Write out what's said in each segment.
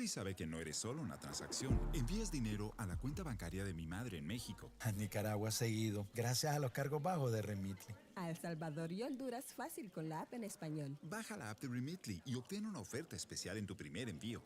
Remitly sabe que no eres solo una transacción. Envías dinero a la cuenta bancaria de mi madre en México. A Nicaragua seguido, gracias a los cargos bajos de Remitly. A El Salvador y Honduras fácil con la app en español. Baja la app de Remitly y obtén una oferta especial en tu primer envío.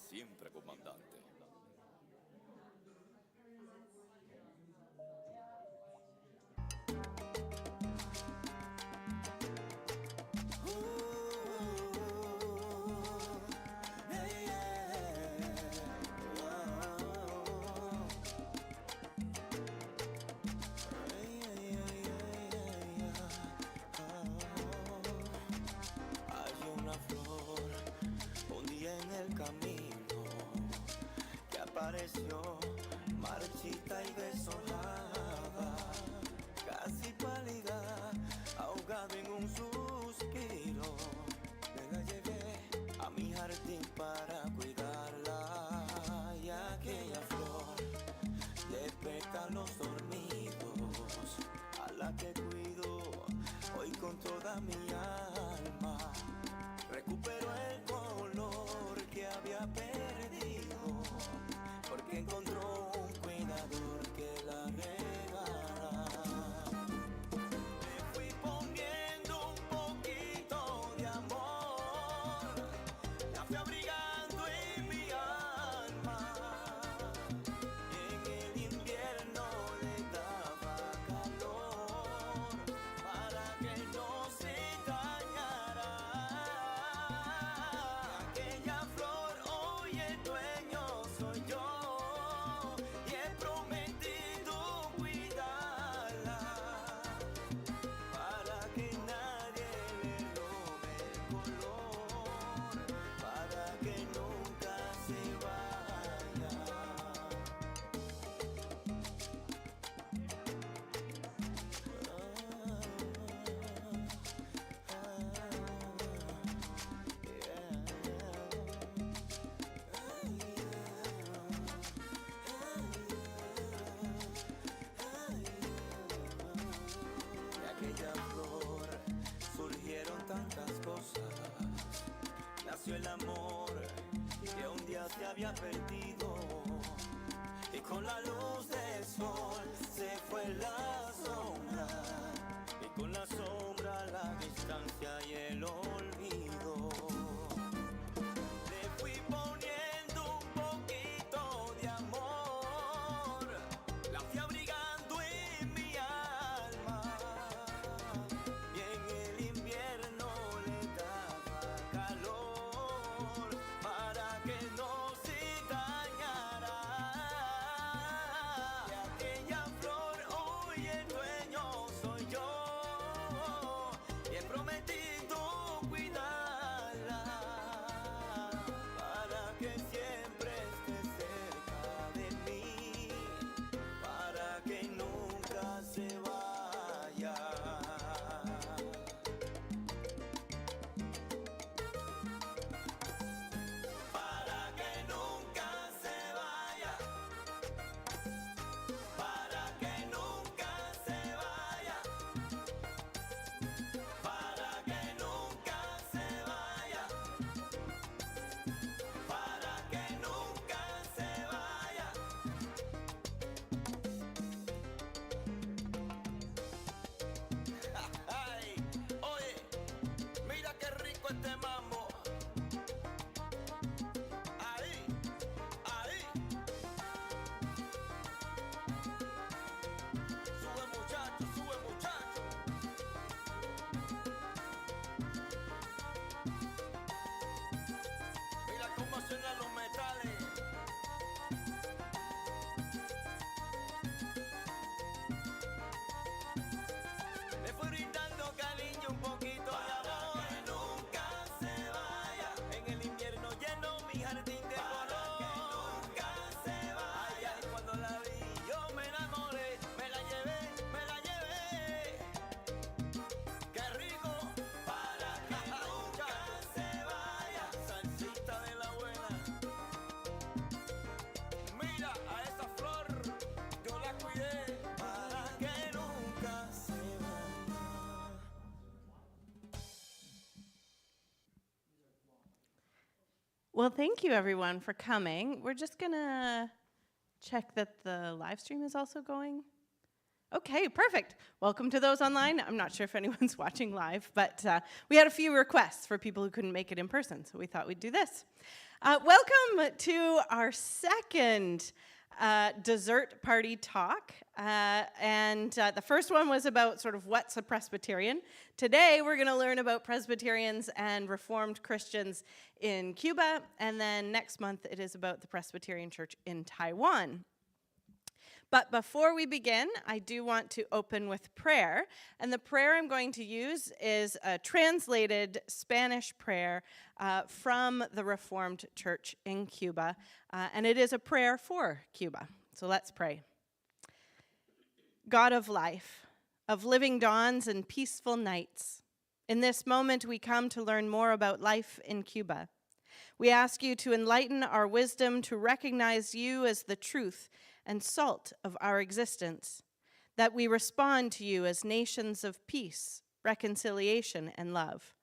Siempre, comandante. Hay una flor un día en el camino que apareció marchita y deshojada, casi pálida, ahogada en un suspiro. Me la llevé a mi jardín para cuidarla, y aquella flor de pétalos dormidos, a la que cuido hoy con toda mi alma. Recupero el color que había perdido, porque encontró había perdido. Y con la luz del sol se fue la sombra. Y con la sombra la distancia y el olvido. Le fui poniendo un poquito de amor. La fui abrigando en mi alma. Y en el invierno le daba calor para que no se dañara. De aquella flor hoy el dueño soy yo. Y he prometido cuidarla para que siempre esté cerca de mí, para que nunca se vaya. Para que nunca se vaya. Para que nunca se vaya. Para que nunca se vaya. Para que nunca se vaya. Ay, oye, mira qué rico este mambo. Ahí, ahí. Sube muchacho, sube muchacho. Mira cómo suenan los metales. Le fui brindando cariño, un poquito de amor. Para que nunca se vaya. En el invierno lleno mi jardín de color. Para que nunca se vaya. Ay, cuando la vi yo me enamoré. Me la llevé, me la llevé. ¡Qué rico! Para que nunca se vaya. Salsita de la buena. Mira a esa flor, yo la cuidé. Para que nunca se vaya. Well, thank you everyone for coming. We're just gonna check that the live stream is also going. Okay, perfect. Welcome to those online. I'm not sure if anyone's watching live, but we had a few requests for people who couldn't make it in person, so we thought we'd do this. Welcome to our second dessert party talk. And the first one was about sort of what's a Presbyterian. Today, we're going to learn about Presbyterians and Reformed Christians in Cuba. And then next month, it is about the Presbyterian Church in Taiwan. But before we begin, I do want to open with prayer. And the prayer I'm going to use is a translated Spanish prayer from the Reformed Church in Cuba. And it is a prayer for Cuba. So let's pray. God of life, of living dawns and peaceful nights, in this moment we come to learn more about life in Cuba. We ask you to enlighten our wisdom to recognize you as the truth and salt of our existence, that we respond to you as nations of peace, reconciliation, and love.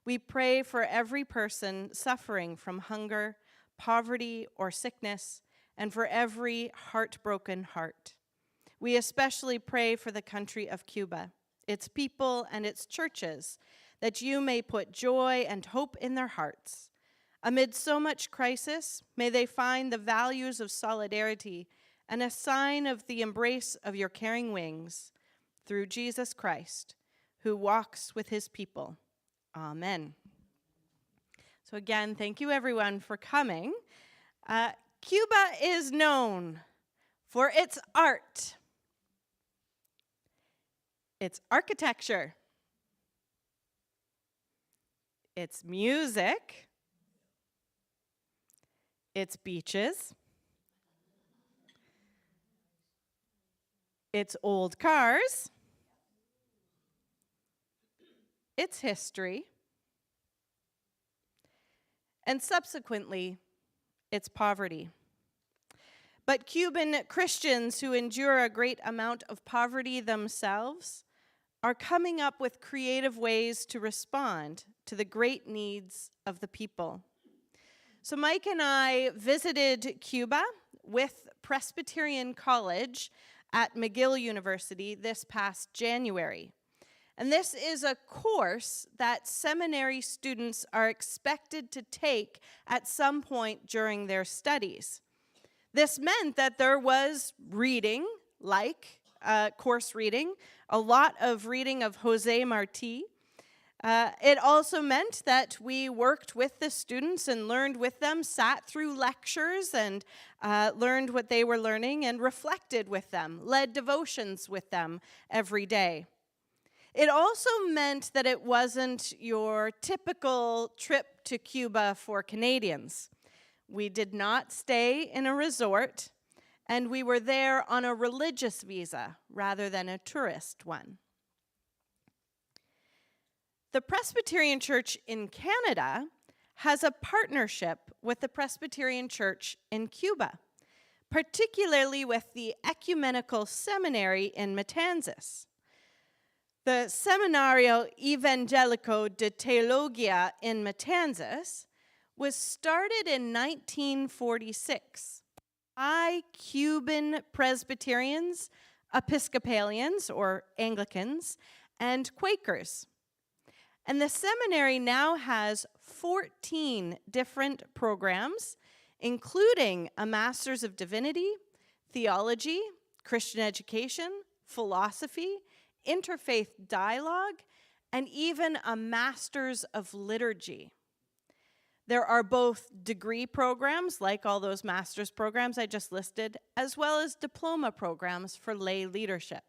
We pray for every person suffering from hunger, poverty, or sickness, and for every heartbroken heart. We especially pray for the country of Cuba, its people and its churches, that you may put joy and hope in their hearts. Amid so much crisis, may they find the values of solidarity and a sign of the embrace of your caring wings, through Jesus Christ, who walks with his people. Amen. So again, thank you everyone for coming. Cuba is known for its art, its architecture, its music, its beaches, its old cars, its history, and subsequently, its poverty. But Cuban Christians who endure a great amount of poverty themselves are coming up with creative ways to respond to the great needs of the people. So Mike and I visited Cuba with Presbyterian College at McGill University this past January. And this is a course that seminary students are expected to take at some point during their studies. This meant that there was reading, like course reading, a lot of reading of Jose Marti. It also meant that we worked with the students and learned with them, sat through lectures and learned what they were learning and reflected with them, led devotions with them every day. It also meant that it wasn't your typical trip to Cuba for Canadians. We did not stay in a resort, and we were there on a religious visa rather than a tourist one. The Presbyterian Church in Canada has a partnership with the Presbyterian Church in Cuba, particularly with the Ecumenical Seminary in Matanzas. The Seminario Evangelico de Teologia in Matanzas was started in 1946 by Cuban Presbyterians, Episcopalians, or Anglicans, and Quakers. And the seminary now has 14 different programs, including a Master's of Divinity, Theology, Christian Education, Philosophy, Interfaith Dialogue, and even a Master's of Liturgy. There are both degree programs, like all those master's programs I just listed, as well as diploma programs for lay leadership.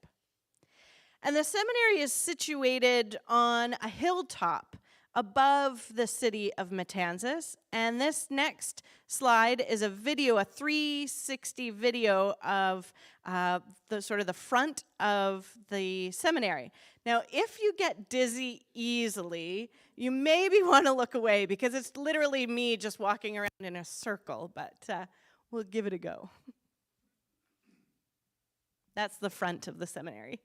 And the seminary is situated on a hilltop above the city of Matanzas. And this next slide is a video, a 360 video of the front of the seminary. Now, if you get dizzy easily, you maybe want to look away because it's literally me just walking around in a circle, but we'll give it a go. That's the front of the seminary.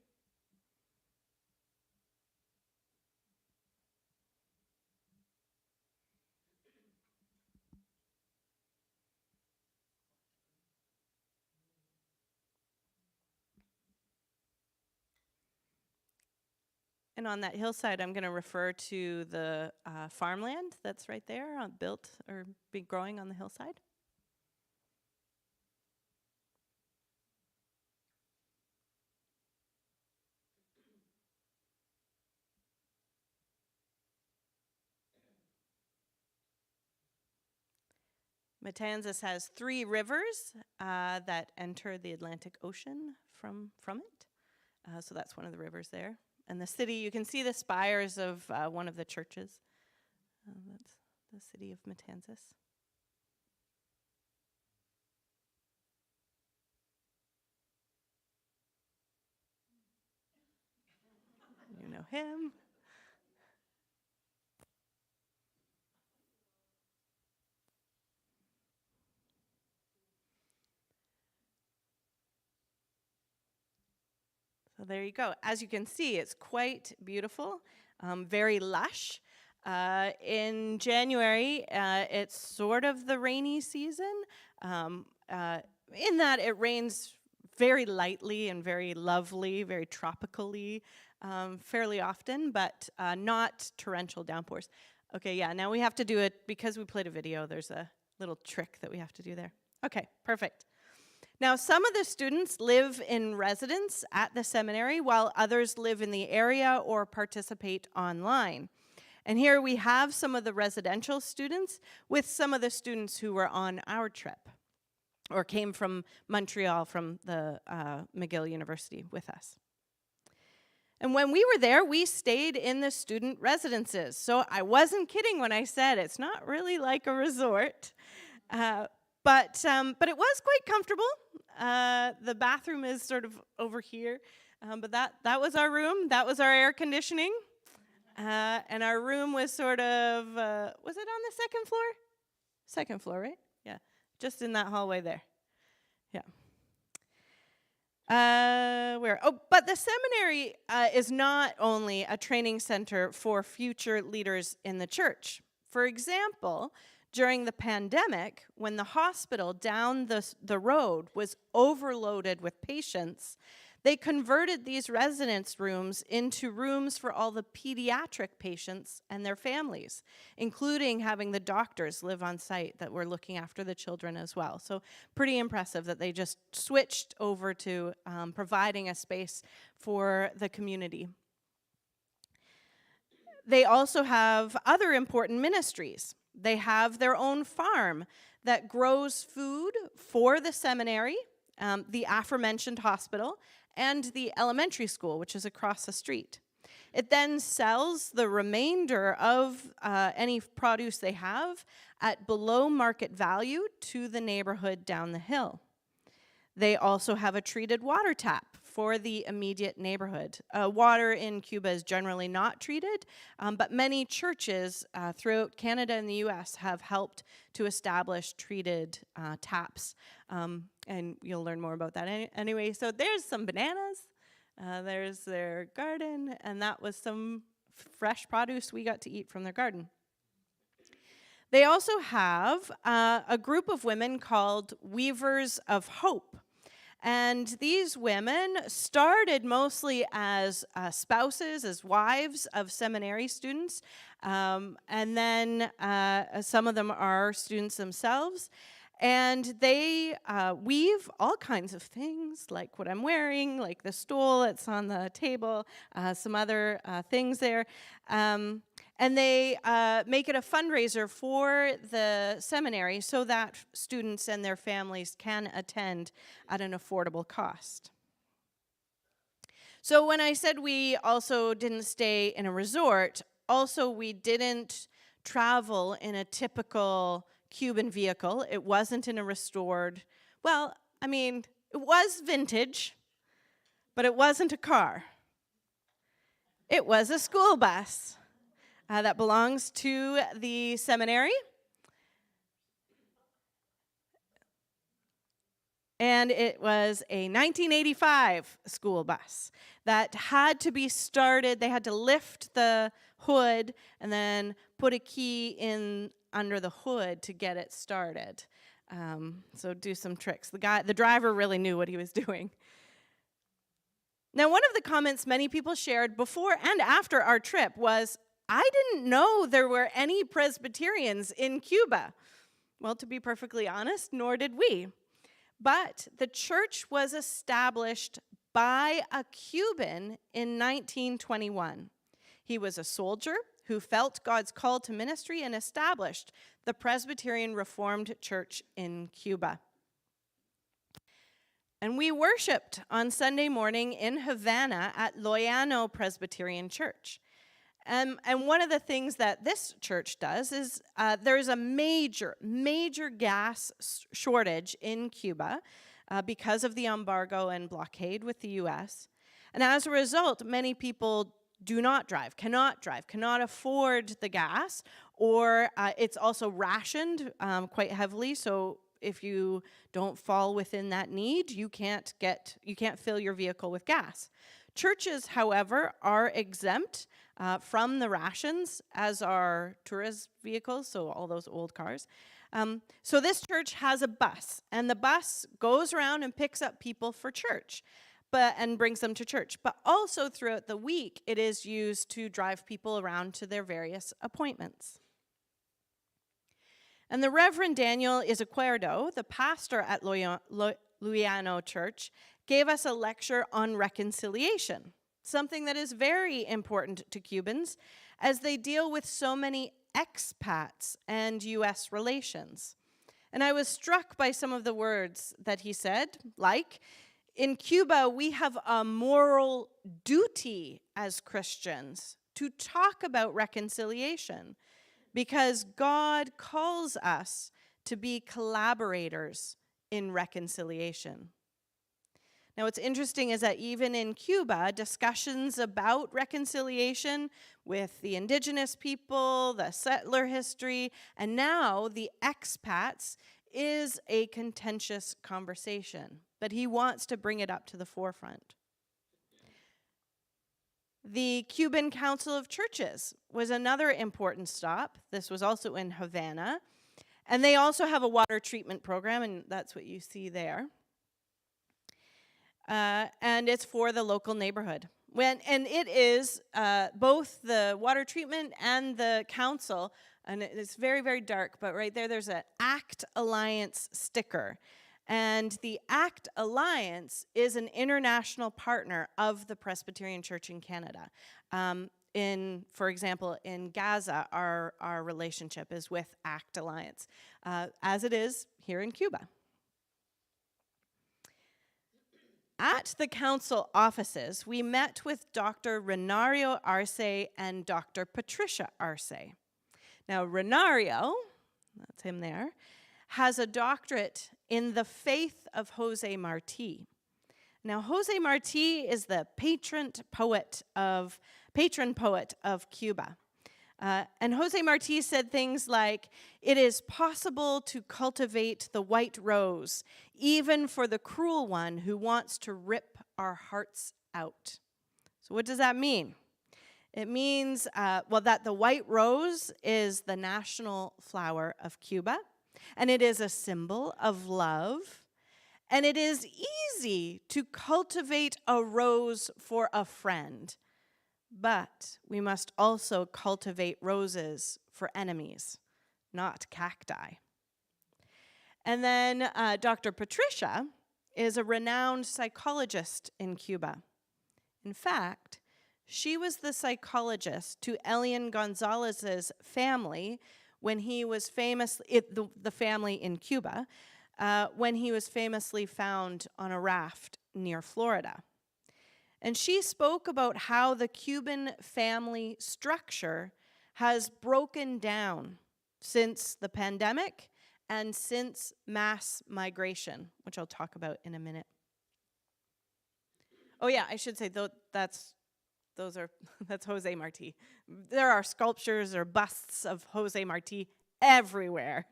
And on that hillside, I'm going to refer to the farmland that's right there, built or be growing on the hillside. Matanzas has 3 rivers that enter the Atlantic Ocean from it. So that's one of the rivers there. And the city, you can see the spires of one of the churches. That's the city of Matanzas. You know him. So there you go. As you can see, it's quite beautiful, very lush. In January, it's sort of the rainy season, in that it rains very lightly and very lovely, very tropically, fairly often, but not torrential downpours. Okay, yeah, now we have to do it, because we played a video, there's a little trick that we have to do there. Okay, perfect. Now, some of the students live in residence at the seminary, while others live in the area or participate online. And here we have some of the residential students with some of the students who were on our trip or came from Montreal from the McGill University with us. And when we were there, we stayed in the student residences. So I wasn't kidding when I said it's not really like a resort. But it was quite comfortable. The bathroom is sort of over here. But that was our room. That was our air conditioning. And our room was sort of, was it on the second floor? Second floor, right? Yeah, just in that hallway there. Yeah. But the seminary is not only a training center for future leaders in the church. For example, During the pandemic, when the hospital down the road was overloaded with patients, they converted these residence rooms into rooms for all the pediatric patients and their families, including having the doctors live on site that were looking after the children as well. So pretty impressive that they just switched over to providing a space for the community. They also have other important ministries. They have their own farm that grows food for the seminary, the aforementioned hospital, and the elementary school, which is across the street. It then sells the remainder of any produce they have at below market value to the neighborhood down the hill. They also have a treated water tap for the immediate neighborhood. Water in Cuba is generally not treated, but many churches throughout Canada and the US have helped to establish treated taps. And you'll learn more about that anyway. So there's some bananas, there's their garden, and that was some fresh produce we got to eat from their garden. They also have a group of women called Weavers of Hope. And these women started mostly as spouses, as wives of seminary students, and then some of them are students themselves. And they weave all kinds of things, like what I'm wearing, like the stool that's on the table, some other things there. And they make it a fundraiser for the seminary so that students and their families can attend at an affordable cost. So when I said we also didn't stay in a resort, also we didn't travel in a typical Cuban vehicle. It wasn't in a restored, well, I mean, it was vintage, but it wasn't a car. It was a school bus. That belongs to the seminary. And it was a 1985 school bus that had to be started. They had to lift the hood and then put a key in under the hood to get it started. So do some tricks. The driver really knew what he was doing. Now, one of the comments many people shared before and after our trip was, I didn't know there were any Presbyterians in Cuba. Well, to be perfectly honest, nor did we. But the church was established by a Cuban in 1921. He was a soldier who felt God's call to ministry and established the Presbyterian Reformed Church in Cuba. And we worshiped on Sunday morning in Havana at Loyano Presbyterian Church. And one of the things that this church does is there's a major gas shortage in Cuba because of the embargo and blockade with the U.S. And as a result, many people cannot afford the gas, or it's also rationed quite heavily. So if you don't fall within that need, you can't fill your vehicle with gas. Churches, however, are exempt from the rations, as are tourist vehicles, so all those old cars. So this church has a bus, and the bus goes around and picks up people for church, and brings them to church. But also throughout the week, it is used to drive people around to their various appointments. And the Reverend Daniel Izquierdo, the pastor at Loyano Church, gave us a lecture on reconciliation, something that is very important to Cubans as they deal with so many expats and U.S. relations. And I was struck by some of the words that he said, like, in Cuba, we have a moral duty as Christians to talk about reconciliation because God calls us to be collaborators in reconciliation. Now, what's interesting is that even in Cuba, discussions about reconciliation with the indigenous people, the settler history, and now the expats is a contentious conversation, but he wants to bring it up to the forefront. The Cuban Council of Churches was another important stop. This was also in Havana. And they also have a water treatment program, and that's what you see there. And it's for the local neighborhood. And it is both the water treatment and the council, and it's very, very dark, but right there's an ACT Alliance sticker. And the ACT Alliance is an international partner of the Presbyterian Church in Canada. For example, in Gaza, our relationship is with ACT Alliance, as it is here in Cuba. At the council offices, we met with Dr. Renario Arce and Dr. Patricia Arce. Now, Renario, that's him there, has a doctorate in the faith of Jose Marti. Now, Jose Marti is the patron poet of Cuba. And Jose Marti said things like, "It is possible to cultivate the white rose, even for the cruel one who wants to rip our hearts out." So what does that mean? It means, that the white rose is the national flower of Cuba, and it is a symbol of love, and it is easy to cultivate a rose for a friend. But we must also cultivate roses for enemies, not cacti. And then Dr. Patricia is a renowned psychologist in Cuba. In fact, she was the psychologist to Elian Gonzalez's family when he was the family in Cuba, when he was famously found on a raft near Florida. And she spoke about how the Cuban family structure has broken down since the pandemic and since mass migration, which I'll talk about in a minute. Oh yeah, I should say that's Jose Marti. There are sculptures or busts of Jose Marti everywhere.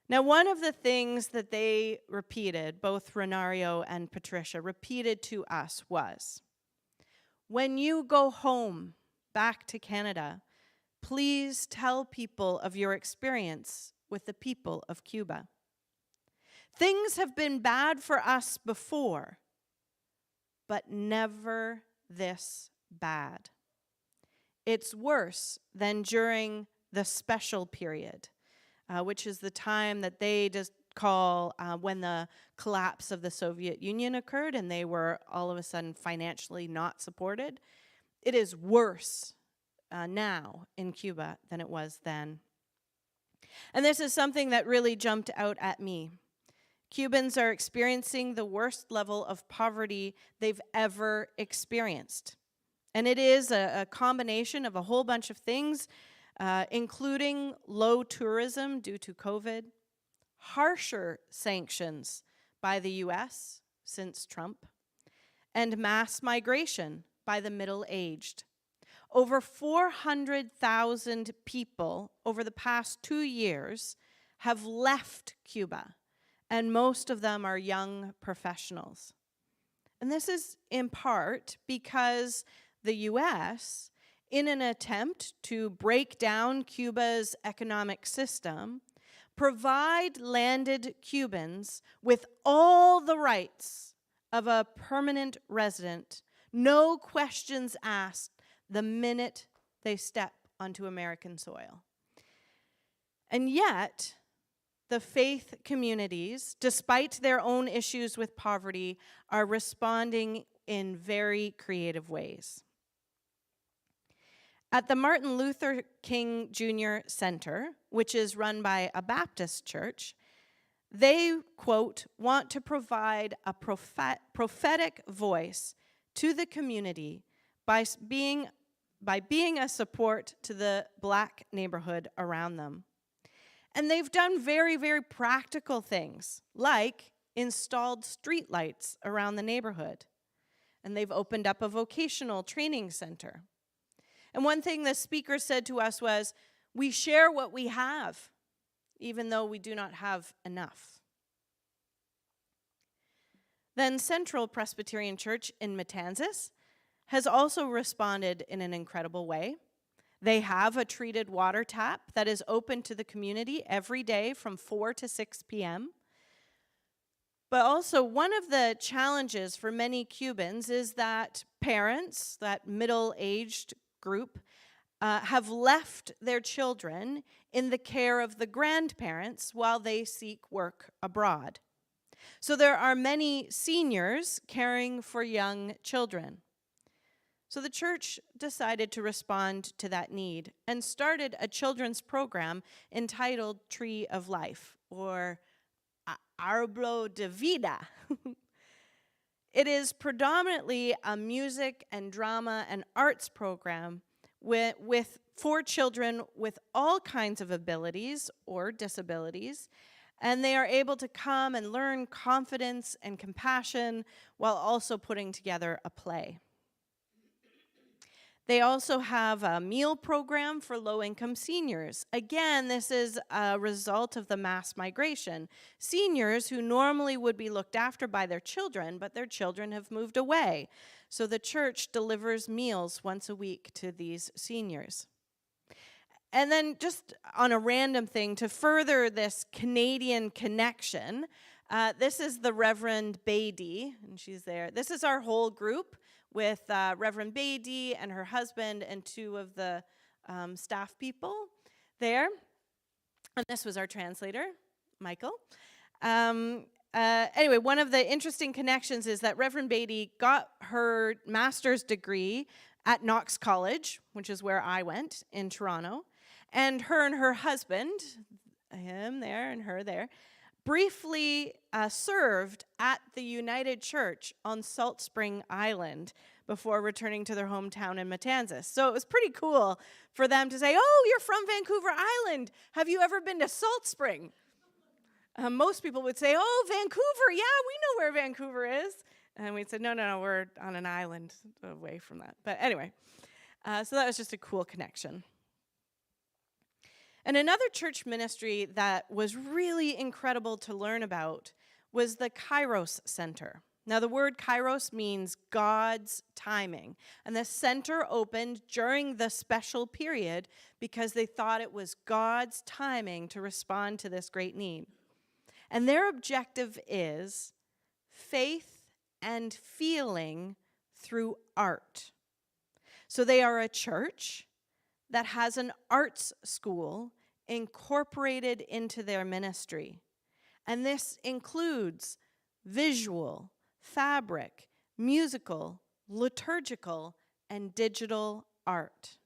Now, one of the things that they repeated, both Renario and Patricia repeated to us was, when you go home back to Canada, please tell people of your experience with the people of Cuba. Things have been bad for us before, but never this bad. It's worse than during the special period, which is the time that they just call when the collapse of the Soviet Union occurred and they were all of a sudden financially not supported. It is worse now in Cuba than it was then. And this is something that really jumped out at me. Cubans are experiencing the worst level of poverty they've ever experienced. And it is a combination of a whole bunch of things, including low tourism due to COVID, harsher sanctions by the US since Trump, and mass migration by the middle-aged. Over 400,000 people over the past 2 years have left Cuba, and most of them are young professionals. And this is in part because the US, in an attempt to break down Cuba's economic system, provide landed Cubans with all the rights of a permanent resident, no questions asked the minute they step onto American soil. And yet, the faith communities, despite their own issues with poverty, are responding in very creative ways. At the Martin Luther King Jr. Center, which is run by a Baptist church, they, quote, want to provide a prophetic voice to the community by being a support to the Black neighborhood around them. And they've done very, very practical things, like installed streetlights around the neighborhood. And they've opened up a vocational training center. And one thing the speaker said to us was, we share what we have, even though we do not have enough. Then Central Presbyterian Church in Matanzas has also responded in an incredible way. They have a treated water tap that is open to the community every day from 4 to 6 p.m. But also, one of the challenges for many Cubans is that parents, that middle-aged group, have left their children in the care of the grandparents while they seek work abroad. So there are many seniors caring for young children. So the church decided to respond to that need and started a children's program entitled Tree of Life, or Arblo de Vida. It is predominantly a music and drama and arts program for children with all kinds of abilities or disabilities, and they are able to come and learn confidence and compassion while also putting together a play. They also have a meal program for low-income seniors. Again, this is a result of the mass migration. Seniors who normally would be looked after by their children, but their children have moved away. So the church delivers meals once a week to these seniors. And then just on a random thing, to further this Canadian connection, this is the Reverend Beatty, and she's there. This is our whole group, with Reverend Beatty and her husband and two of the staff people there. And this was our translator, Michael. Anyway, one of the interesting connections is that Reverend Beatty got her master's degree at Knox College, which is where I went in Toronto. And her husband, him there and her there, briefly served at the United Church on Salt Spring Island before returning to their hometown in Matanzas. So it was pretty cool for them to say, "Oh, you're from Vancouver Island. Have you ever been to Salt Spring?" Most people would say, "Oh, Vancouver, yeah, we know where Vancouver is." And we'd say, no, we're on an island away from that. But anyway, so that was just a cool connection. And another church ministry that was really incredible to learn about was the Kairos Center. Now, the word Kairos means God's timing. And the center opened during the special period because they thought it was God's timing to respond to this great need. And their objective is faith and feeling through art. So they are a church that has an arts school incorporated into their ministry. And this includes visual, fabric, musical, liturgical, and digital art.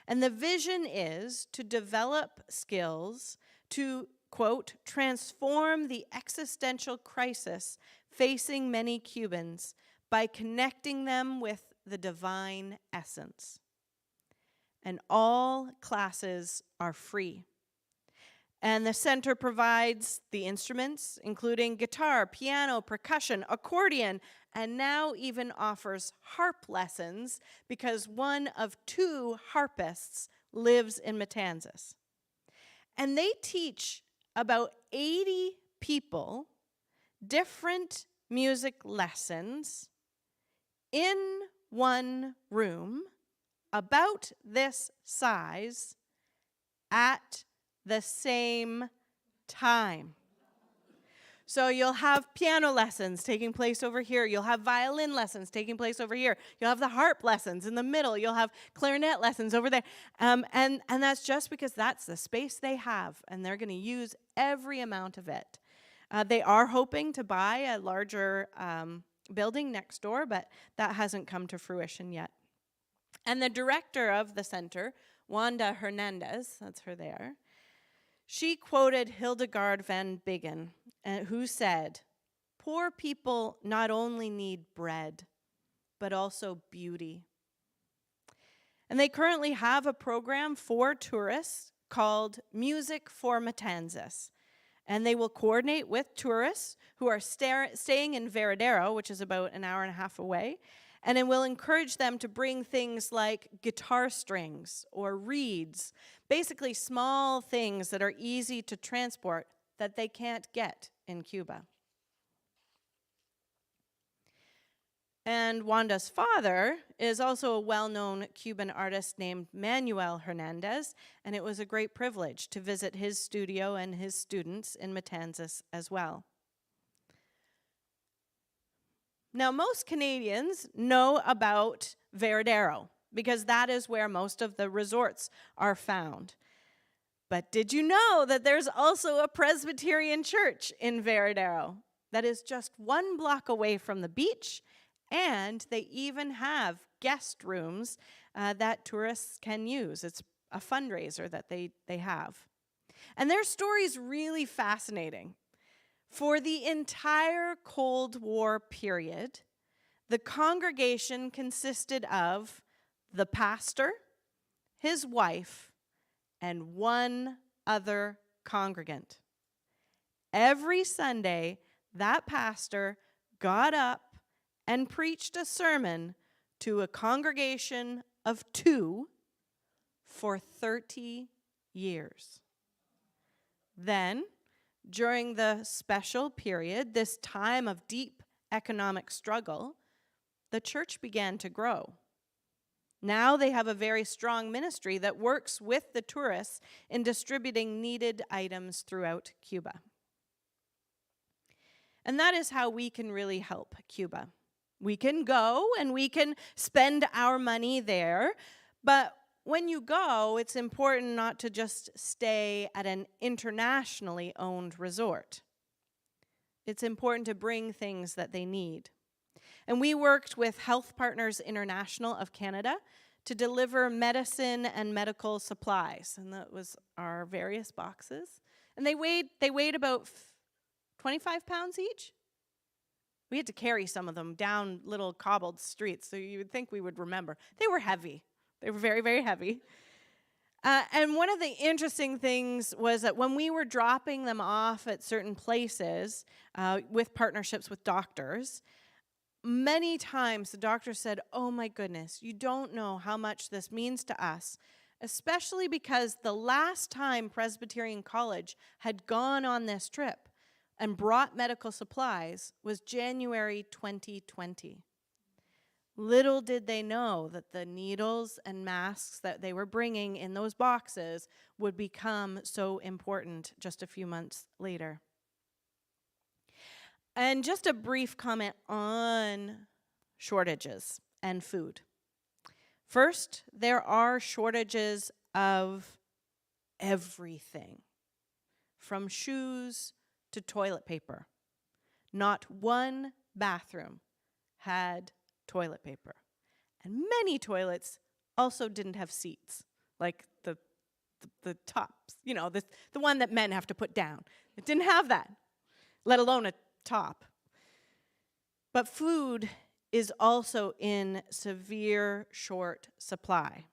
And the vision is to develop skills to, quote, transform the existential crisis facing many Cubans by connecting them with the divine essence. And all classes are free. And the center provides the instruments, including guitar, piano, percussion, accordion, and now even offers harp lessons because one of 2 harpists lives in Matanzas. And they teach about 80 people different music lessons in one room about this size at the same time. So you'll have piano lessons taking place over here. You'll have violin lessons taking place over here. You'll have the harp lessons in the middle. You'll have clarinet lessons over there. And that's just because that's the space they have, and they're going to use every amount of it. They are hoping to buy a larger building next door, but that hasn't come to fruition yet. And the director of the center, Wanda Hernandez, that's her there, she quoted Hildegard van Bingen, who said, "Poor people not only need bread, but also beauty." And they currently have a program for tourists called Music for Matanzas. And they will coordinate with tourists who are staying in Veradero, which is about an hour and a half away, and it will encourage them to bring things like guitar strings or reeds, basically small things that are easy to transport that they can't get in Cuba. And Wanda's father is also a well-known Cuban artist named Manuel Hernandez, and it was a great privilege to visit his studio and his students in Matanzas as well. Now, most Canadians know about Veradero because that is where most of the resorts are found. But did you know that there's also a Presbyterian church in Veradero that is just 1 block away from the beach, and they even have guest rooms that tourists can use. It's a fundraiser that they have. And their story is really fascinating. For the entire Cold War period, the congregation consisted of the pastor, his wife, and 1 other congregant. Every Sunday, that pastor got up and preached a sermon to a congregation of 2 for 30 years. Then, during the special period, this time of deep economic struggle, the church began to grow. Now they have a very strong ministry that works with the tourists in distributing needed items throughout Cuba. And that is how we can really help Cuba. We can go and we can spend our money there, but when you go, it's important not to just stay at an internationally owned resort. It's important to bring things that they need. And we worked with Health Partners International of Canada to deliver medicine and medical supplies. And that was our various boxes. And they weighed about 25 pounds each. We had to carry some of them down little cobbled streets, so you would think we would remember. They were heavy. They were very, very heavy. And one of the interesting things was that when we were dropping them off at certain places with partnerships with doctors, many times the doctor said, "Oh my goodness, you don't know how much this means to us," especially because the last time Presbyterian College had gone on this trip and brought medical supplies was January 2020. Little did they know that the needles and masks that they were bringing in those boxes would become so important just a few months later. And just a brief comment on shortages and food. First, there are shortages of everything, from shoes to toilet paper. Not one bathroom had toilet paper. And many toilets also didn't have seats, like the tops, the one that men have to put down. It didn't have that, let alone a top. But food is also in severe short supply.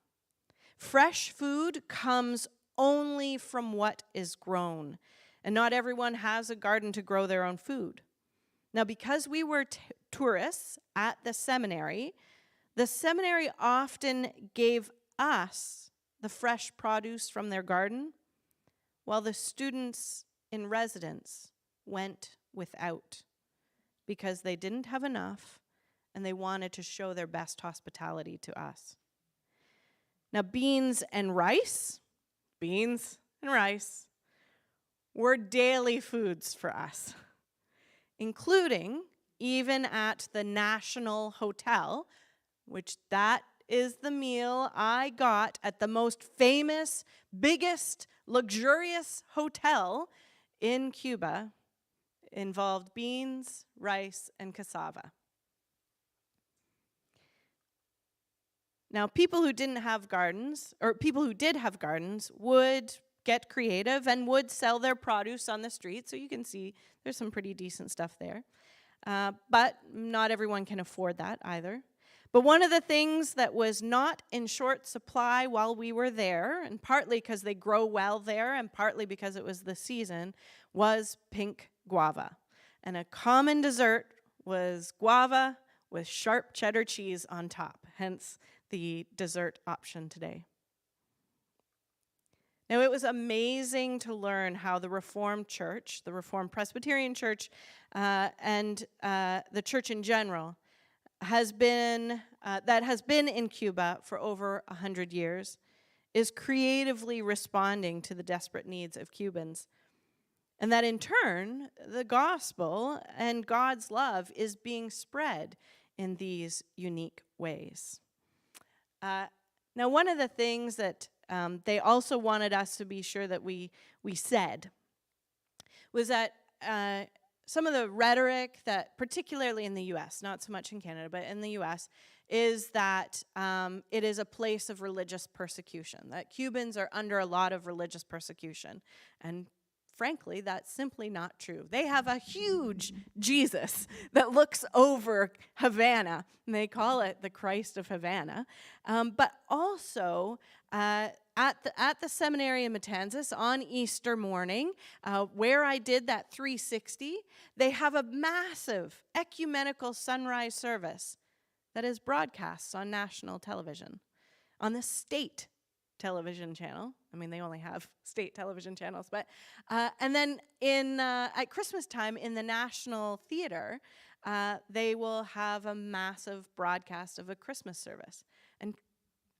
Fresh food comes only from what is grown, and not everyone has a garden to grow their own food. Now, because we were tourists at the seminary often gave us the fresh produce from their garden, while the students in residence went without because they didn't have enough and they wanted to show their best hospitality to us. Now, beans and rice were daily foods for us, including even at the National Hotel, which that is the meal I got at the most famous, biggest, luxurious hotel in Cuba. Involved beans, rice, and cassava. Now, people who didn't have gardens, or people who did have gardens, would get creative and would sell their produce on the street. So you can see there's some pretty decent stuff there. But not everyone can afford that either. But one of the things that was not in short supply while we were there, and partly because they grow well there and partly because it was the season, was pink guava. And a common dessert was guava with sharp cheddar cheese on top, hence the dessert option today. Now, it was amazing to learn how the Reformed Church, the Reformed Presbyterian Church, and the church in general has been in Cuba for over 100 years is creatively responding to the desperate needs of Cubans. And that in turn, the gospel and God's love is being spread in these unique ways. Now, one of the things that they also wanted us to be sure that we said was that some of the rhetoric that, particularly in the U.S., not so much in Canada, but in the U.S., is that it is a place of religious persecution, that Cubans are under a lot of religious persecution. And frankly, that's simply not true. They have a huge Jesus that looks over Havana, and they call it the Christ of Havana. But also, at the seminary in Matanzas on Easter morning, where I did that 360, they have a massive ecumenical sunrise service that is broadcast on national television, on the state television channel. I mean, they only have state television channels, but and then at Christmas time in the National Theater, they will have a massive broadcast of a Christmas service. And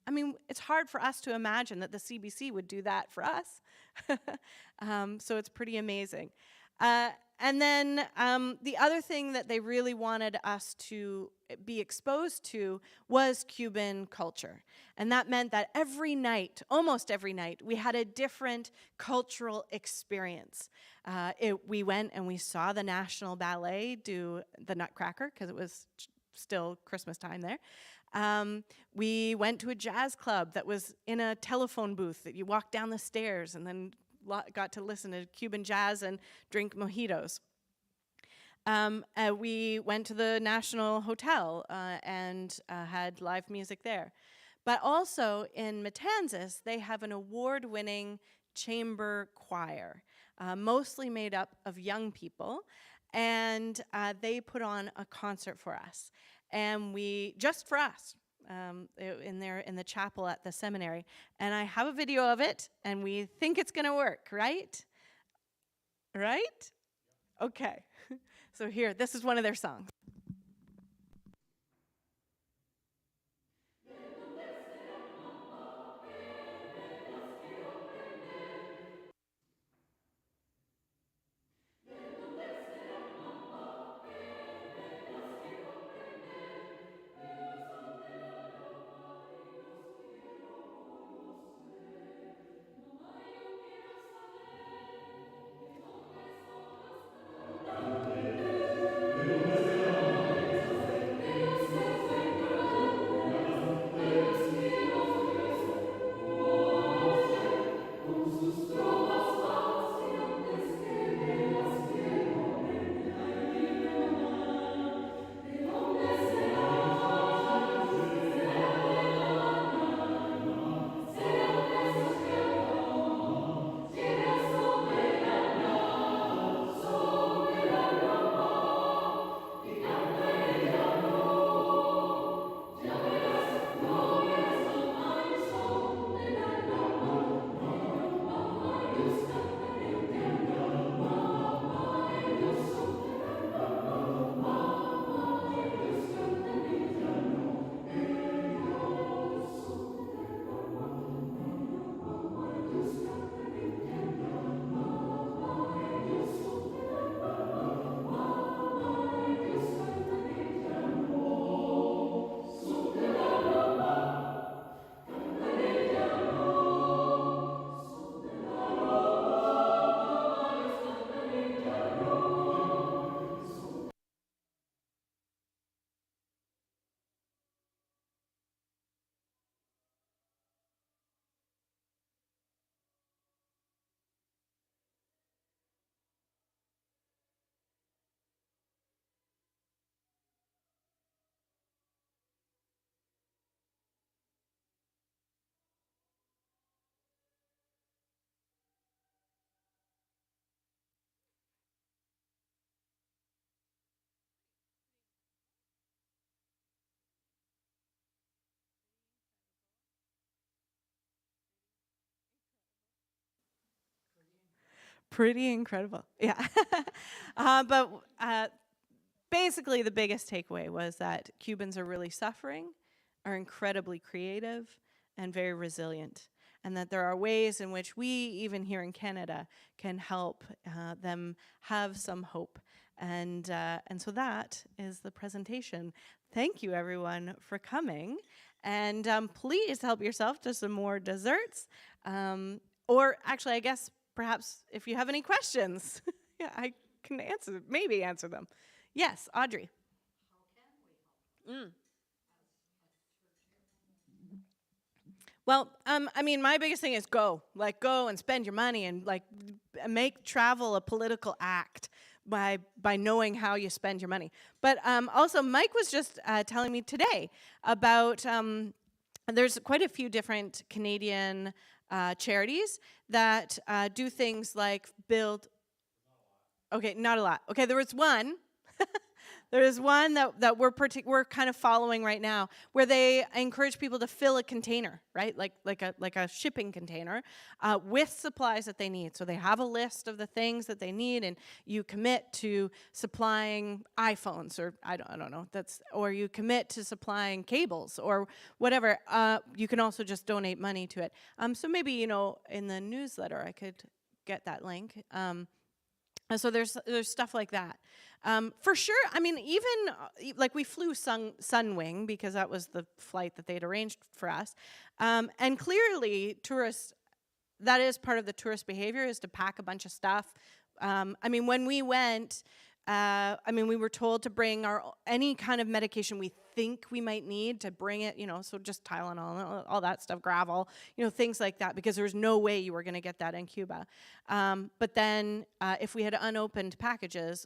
I mean, it's hard for us to imagine that the CBC would do that for us. So it's pretty amazing. And then the other thing that they really wanted us to be exposed to was Cuban culture. And that meant that every night, almost every night, we had a different cultural experience. We went and we saw the National Ballet do the Nutcracker, because it was still Christmas time there. We went to a jazz club that was in a telephone booth that you walked down the stairs and then got to listen to Cuban jazz and drink mojitos. We went to the National Hotel and had live music there. But also in Matanzas, they have an award-winning chamber choir, mostly made up of young people, and they put on a concert for us. And just for us, in the chapel at the seminary. And I have a video of it, and we think it's going to work, right? Right? Okay. So here, this is one of their songs. Pretty incredible, yeah. But basically the biggest takeaway was that Cubans are really suffering, are incredibly creative, and very resilient, and that there are ways in which we, even here in Canada, can help them have some hope. And so that is the presentation. Thank you, everyone, for coming. And please help yourself to some more desserts. Or actually, I guess perhaps if you have any questions, yeah, I can maybe answer them. Yes, Audrey. Well, I mean, my biggest thing is go and spend your money and make travel a political act by knowing how you spend your money. But also, Mike was just telling me today about there's quite a few different Canadian charities that do things like build. Okay, not a lot. Okay, there was one. There is one that we're kind of following right now, where they encourage people to fill a container, right, like a shipping container, with supplies that they need. So they have a list of the things that they need, and you commit to supplying iPhones, or I don't know, or you commit to supplying cables or whatever. You can also just donate money to it. So maybe in the newsletter I could get that link. And so there's stuff like that. For sure, I mean, even like we flew Sunwing because that was the flight that they'd arranged for us. And clearly, tourists, that is part of the tourist behavior, is to pack a bunch of stuff. I mean, when we went, we were told to bring any kind of medication we think we might need, to bring it, so just Tylenol, all that stuff, gravel, things like that, because there's no way you were going to get that in Cuba. But then if we had unopened packages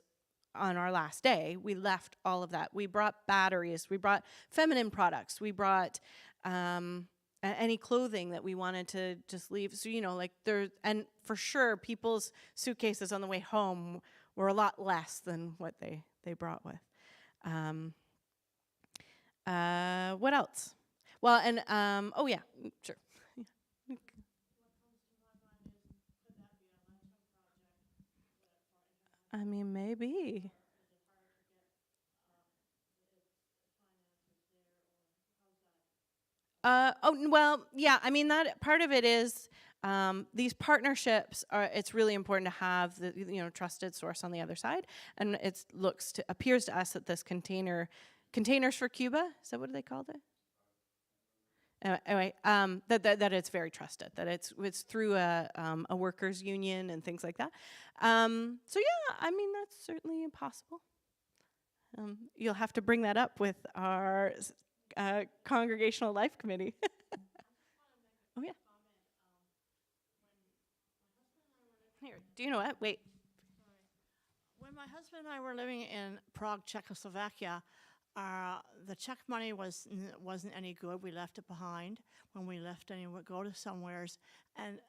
on our last day, we left all of that. We brought batteries, we brought feminine products, we brought any clothing that we wanted to just leave. So, and for sure, people's suitcases on the way home were a lot less than what they brought with. What else? Well, and, oh yeah, sure. I mean, maybe. Well, yeah, I mean, that part of it is these partnerships it's really important to have the trusted source on the other side. And it appears to us that this containers for Cuba, is that what they called it? Anyway, that it's very trusted, that it's through a workers' union and things like that. So yeah, I mean, that's certainly possible. You'll have to bring that up with our congregational life committee. Oh yeah. Here, do you know what? Wait. When my husband and I were living in Prague, Czechoslovakia, the Czech money wasn't any good. We left it behind when we left and would go to somewheres. And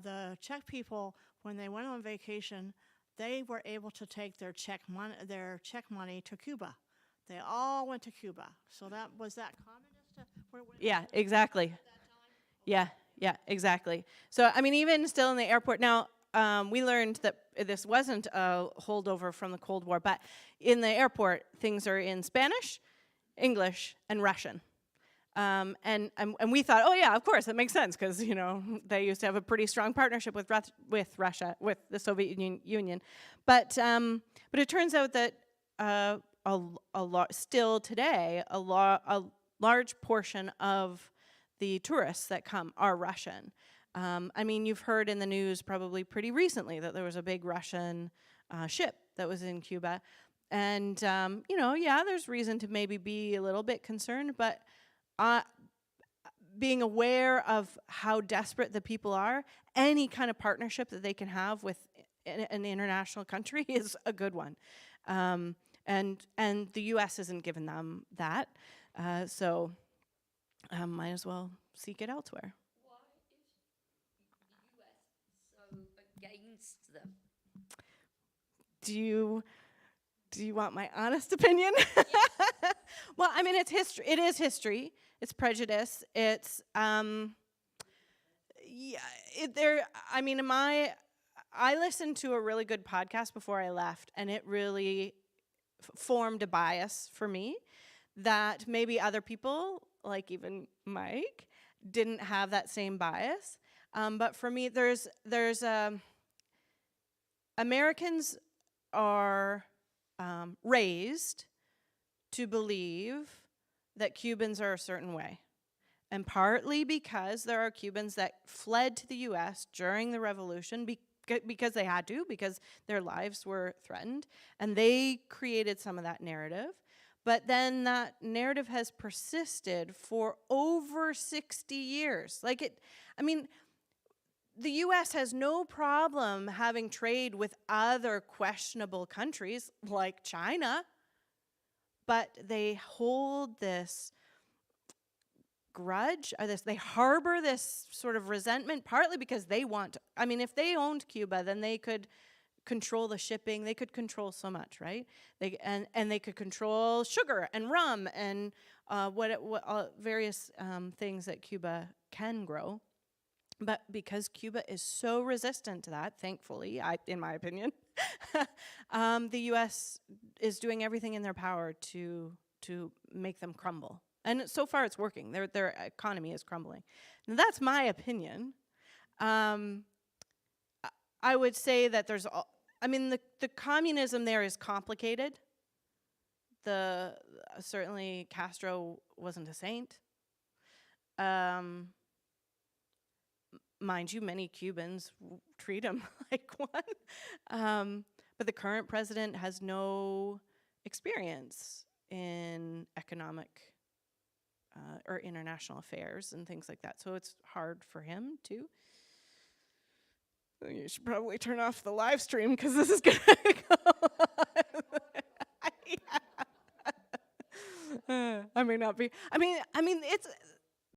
the Czech people, when they went on vacation, they were able to take their Czech money to Cuba. They all went to Cuba. So was that communist? Yeah, exactly. Yeah, exactly. So, I mean, even still in the airport now, we learned that this wasn't a holdover from the Cold War, but in the airport, things are in Spanish, English, and Russian. And we thought, oh yeah, of course, that makes sense, because they used to have a pretty strong partnership with Russia, with the Soviet Union. But it turns out that still today, a large portion of the tourists that come are Russian. I mean, you've heard in the news probably pretty recently that there was a big Russian ship that was in Cuba. And, yeah, there's reason to maybe be a little bit concerned, but being aware of how desperate the people are, any kind of partnership that they can have with an international country is a good one. And the U.S. isn't giving them that, so might as well seek it elsewhere. Against them. Do you want my honest opinion? Yes. Well, I mean, it's history. It is history. It's prejudice. It's I listened to a really good podcast before I left, and it really formed a bias for me that maybe other people, like even Mike, didn't have that same bias. But for me, there's Americans are raised to believe that Cubans are a certain way. And partly because there are Cubans that fled to the U.S. during the revolution because they had to, because their lives were threatened. And they created some of that narrative. But then that narrative has persisted for over 60 years. The U.S. has no problem having trade with other questionable countries like China, but they hold this grudge, or they harbor this sort of resentment, partly because they want, if they owned Cuba, then they could control the shipping, they could control so much, right? And they could control sugar and rum and various things that Cuba can grow. But because Cuba is so resistant to that, thankfully, in my opinion, the U.S. is doing everything in their power to make them crumble. And so far it's working. Their economy is crumbling. Now, that's my opinion. I would say that the communism there is complicated. Certainly Castro wasn't a saint. Mind you, many Cubans treat him like one. But the current president has no experience in economic or international affairs and things like that. So it's hard for him too. You should probably turn off the live stream because this is going to go on. I may not be. It's